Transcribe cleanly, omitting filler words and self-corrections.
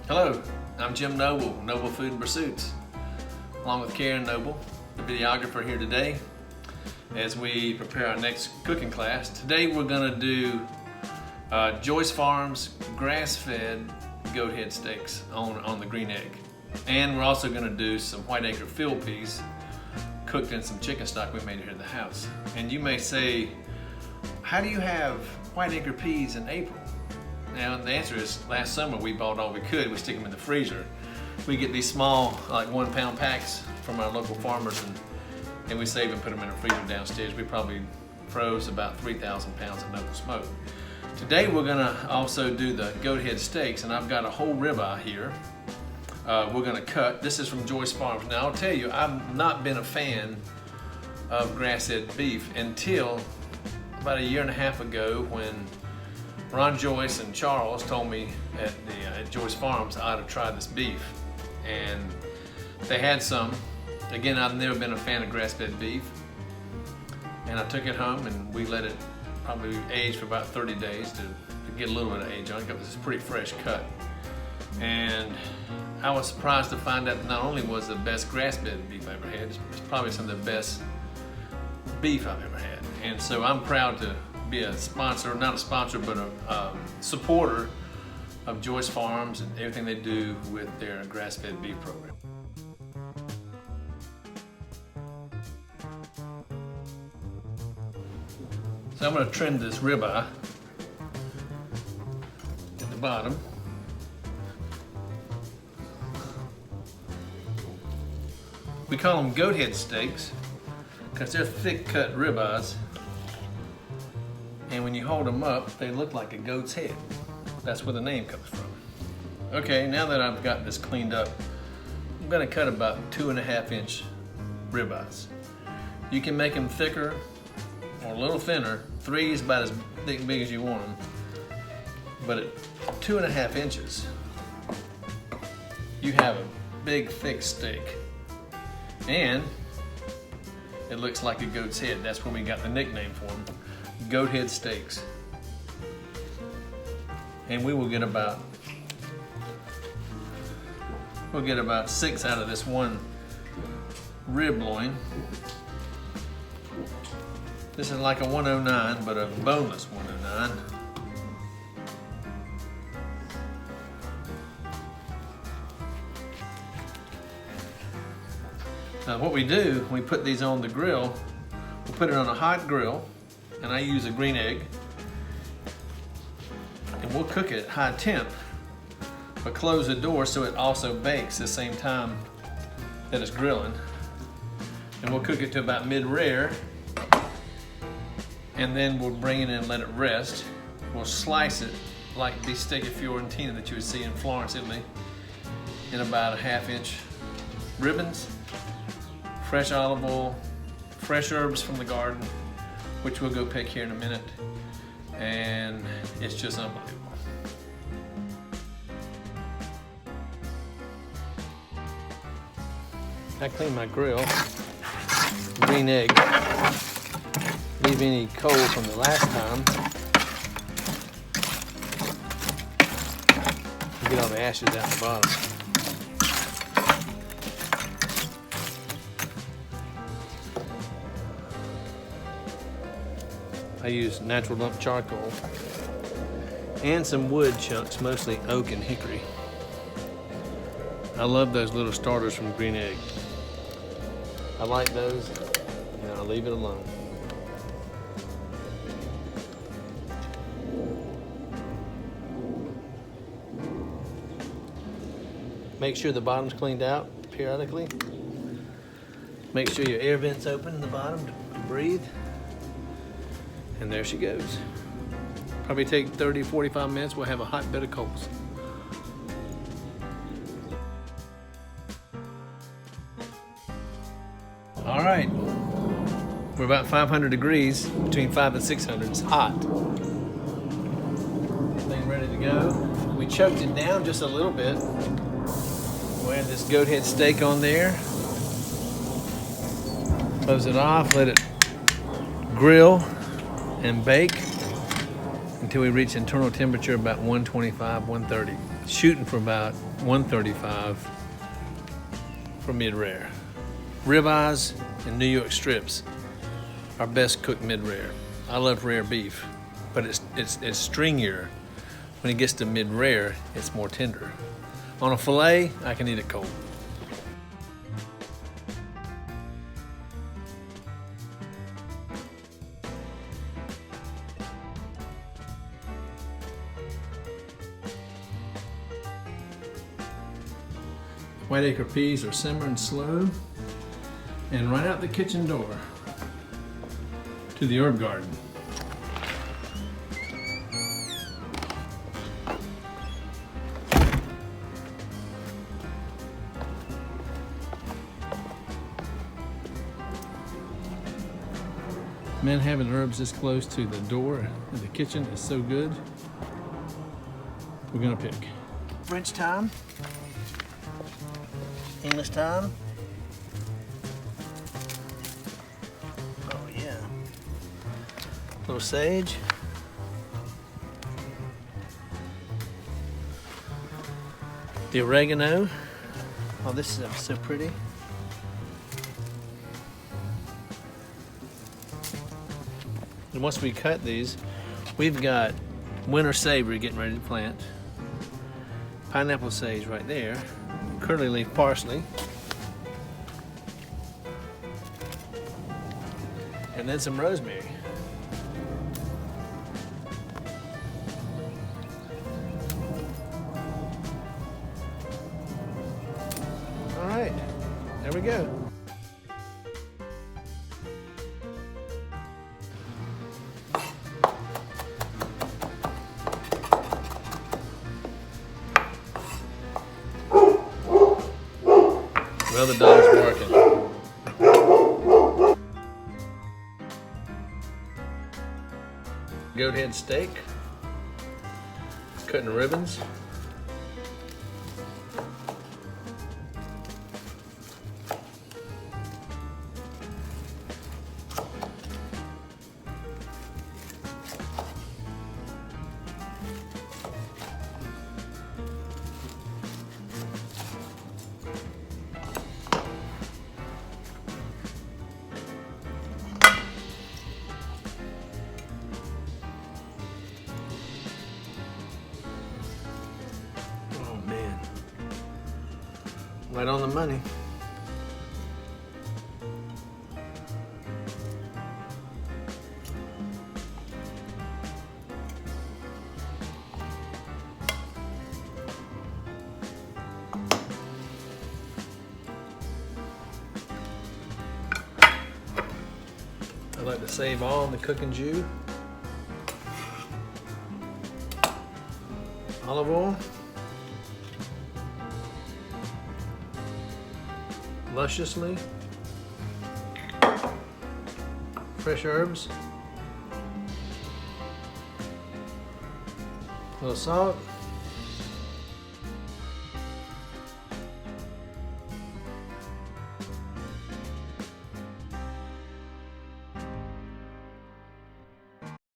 Hello, I'm Jim Noble, Noble Food and Pursuits, along with Karen Noble, the videographer here today, as we prepare our next cooking class. Today we're going to do Joyce Farms grass-fed goat head steaks on the green egg. And we're also going to do some white acre field peas cooked in some chicken stock we made here in the house. And you may say, how do you have white acre peas in April? Now the answer is, last summer we bought all we could. We stick them in the freezer. We get these small, like 1 pound packs from our local farmers, and we save and put them in a freezer downstairs. We probably froze about 3,000 pounds of knuckle smoke. Today we're gonna also do the goat head steaks, and I've got a whole ribeye here. We're gonna cut. This is from Joyce Farms. Now I'll tell you, I've not been a fan of grass-fed beef until about 1.5 years ago, when Ron, Joyce, and Charles told me at Joyce Farms I ought to try this beef. And they had some. Again, I've never been a fan of grass-fed beef. And I took it home and we let it probably age for about 30 days to get a little bit of age on it. It was a pretty fresh cut. And I was surprised to find out that not only was the best grass-fed beef I ever had, it's probably some of the best beef I've ever had. And so I'm proud to be a sponsor, not a sponsor, but a supporter of Joyce Farms and everything they do with their grass-fed beef program. So I'm going to trim this ribeye at the bottom. We call them goat head steaks because they're thick-cut ribeyes. And when you hold them up, they look like a goat's head. That's where the name comes from. Okay, now that I've got this cleaned up, I'm gonna cut about 2.5 inch ribeyes. You can make them thicker or a little thinner. 3 is about as big as you want them. But at 2.5 inches, you have a big, thick steak. And it looks like a goat's head. That's where we got the nickname for them. Goat head steaks. And we will get about 6 out of this one rib loin. This is like a 109, but a boneless 109. Now what we do, we put these on the grill. We'll put it on a hot grill, and I use a green egg, and we'll cook it at high temp, but close the door so it also bakes at the same time that it's grilling. And we'll cook it to about mid-rare, and then we'll bring it in and let it rest. We'll slice it like the steak of Fiorentina that you would see in Florence, Italy, in about 1/2 inch ribbons, fresh olive oil, fresh herbs from the garden, which we'll go pick here in a minute, and it's just unbelievable. I clean my grill, green egg, leave any coal from the last time, get all the ashes out the bottom. I use natural lump charcoal and some wood chunks, mostly oak and hickory. I love those little starters from green egg. I like those, and I'll leave it alone. Make sure the bottom's cleaned out periodically. Make sure your air vent's open in the bottom to breathe. And there she goes. Probably take 30, 45 minutes. We'll have a hot bed of coals. All right, we're about 500 degrees, between 500 and 600. It's hot. Everything ready to go. We choked it down just a little bit. We'll add this goat head steak on there. Close it off, let it grill and bake until we reach internal temperature about 125, 130. shooting for about 135 for mid-rare. Ribeyes and New York strips are best cooked mid-rare. I love rare beef, but it's stringier. When it gets to mid-rare, it's more tender. On a filet, I can eat it cold. Whiteacre peas are simmering slow, and right out the kitchen door to the herb garden. Man, having herbs this close to the door of the kitchen is so good. We're gonna pick French thyme, English thyme. Oh yeah. A little sage. The oregano. Oh, this is so pretty. And once we cut these, we've got winter savory getting ready to plant. Pineapple sage right there. Curly leaf parsley. And then some rosemary. All right, there we go. Well, the dog's barking. Goat head steak, cut in ribbons. Right on the money. I like to save all the cooking jus. Olive oil. Lusciously. Fresh herbs. A little salt.